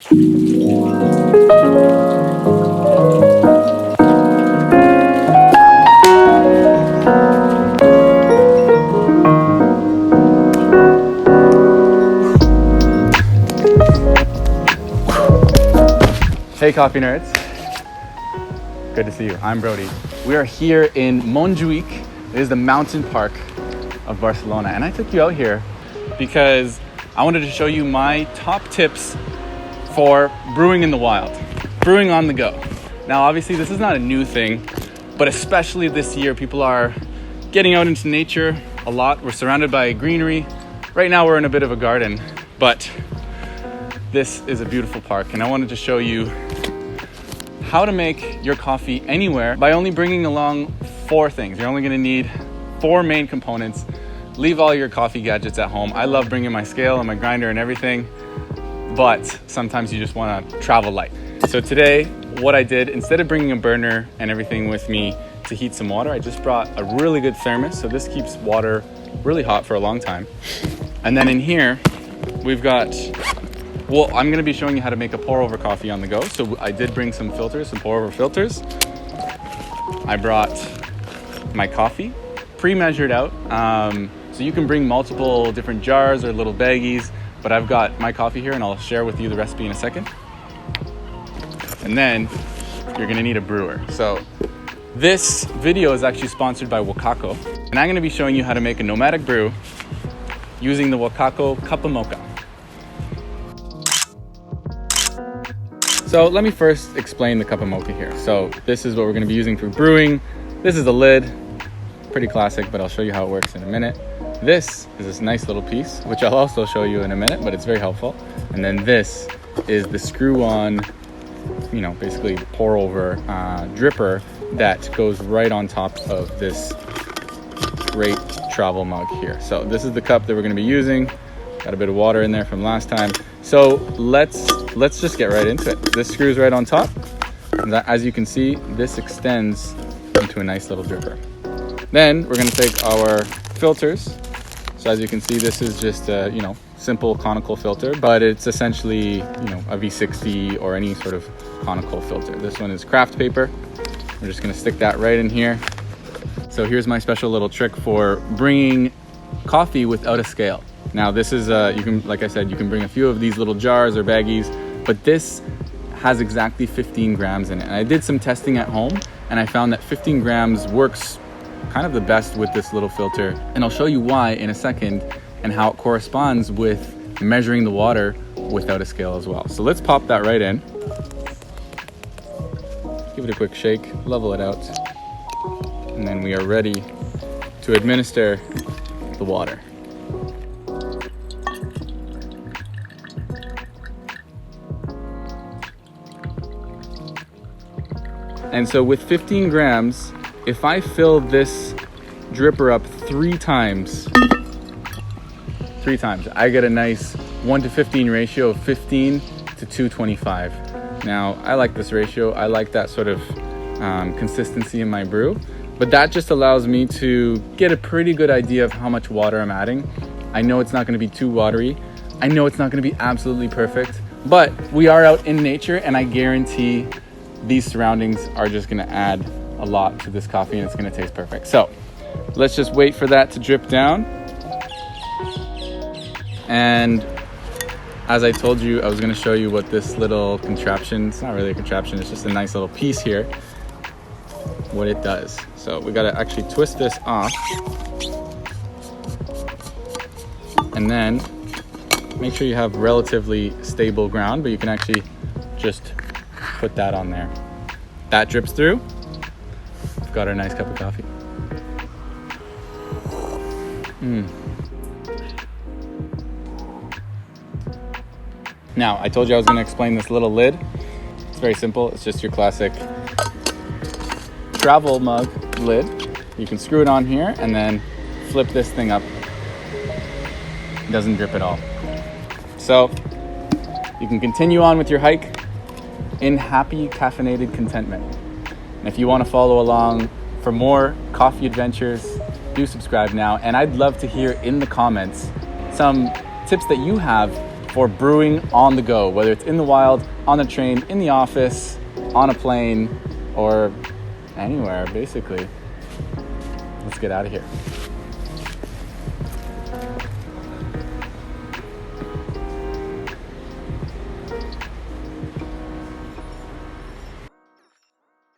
Hey coffee nerds, good to see you. I'm Brodie. We are here in Montjuic. It is the mountain park of Barcelona, and I took you out here because I wanted to show you my top tips for brewing in the wild, brewing on the go. Now obviously this is not a new thing, but especially this year people are getting out into nature a lot. We're surrounded by greenery. Right now we're in a bit of a garden, but this is a beautiful park, and I wanted to show you how to make your coffee anywhere by only bringing along 4 things. You're only going to need 4 main components. Leave all your coffee gadgets at home. I love bringing my scale and my grinder and everything, but sometimes you just want to travel light. So today, what I did, instead of bringing a burner and everything with me to heat some water, I just brought a really good thermos. So this keeps water really hot for a long time. And then in here, we've got, well, I'm gonna be showing you how to make a pour over coffee on the go. So I did bring some filters, some pour over filters. I brought my coffee pre-measured out. So you can bring multiple different jars or little baggies, but I've got my coffee here and I'll share with you the recipe in a second. And then you're gonna need a brewer. So this video is actually sponsored by Wacaco, and I'm gonna be showing you how to make a nomadic brew using the Wacaco Cuppamoka. So let me first explain the Cuppamoka here. So this is what we're gonna be using for brewing. This is the lid, pretty classic, but I'll show you how it works in a minute. This is this nice little piece, which I'll also show you in a minute, but it's very helpful. And then this is the screw on, basically pour over dripper that goes right on top of this great travel mug here. So this is the cup that we're gonna be using. Got a bit of water in there from last time. So let's just get right into it. This screws right on top. And that, as you can see, this extends into a nice little dripper. Then we're gonna take our filters. So as you can see, this is just a, simple conical filter, but it's essentially, a V60 or any sort of conical filter. This one is craft paper. We're just gonna stick that right in here. So here's my special little trick for bringing coffee without a scale. Now this is, like I said, you can bring a few of these little jars or baggies, but this has exactly 15 grams in it. And I did some testing at home and I found that 15 grams works kind of the best with this little filter. And I'll show you why in a second and how it corresponds with measuring the water without a scale as well. So let's pop that right in. Give it a quick shake, level it out. And then we are ready to administer the water. And so with 15 grams, if I fill this dripper up 3 times, I get a nice 1:15 ratio of 15 to 225. Now, I like this ratio. I like that sort of consistency in my brew, but that just allows me to get a pretty good idea of how much water I'm adding. I know it's not gonna be too watery. I know it's not gonna be absolutely perfect, but we are out in nature, and I guarantee these surroundings are just gonna add a lot to this coffee and it's gonna taste perfect. So let's just wait for that to drip down. And as I told you, I was gonna show you what this little contraption, it's not really a contraption, it's just a nice little piece here, what it does. So we gotta actually twist this off and then make sure you have relatively stable ground, but you can actually just put that on there. That drips through. We've got our nice cup of coffee. Now, I told you I was gonna explain this little lid. It's very simple. It's just your classic travel mug lid. You can screw it on here and then flip this thing up. It doesn't drip at all. So you can continue on with your hike in happy caffeinated contentment. And if you want to follow along for more coffee adventures, do subscribe now. And I'd love to hear in the comments some tips that you have for brewing on the go, whether it's in the wild, on the train, in the office, on a plane, or anywhere, basically. Let's get out of here.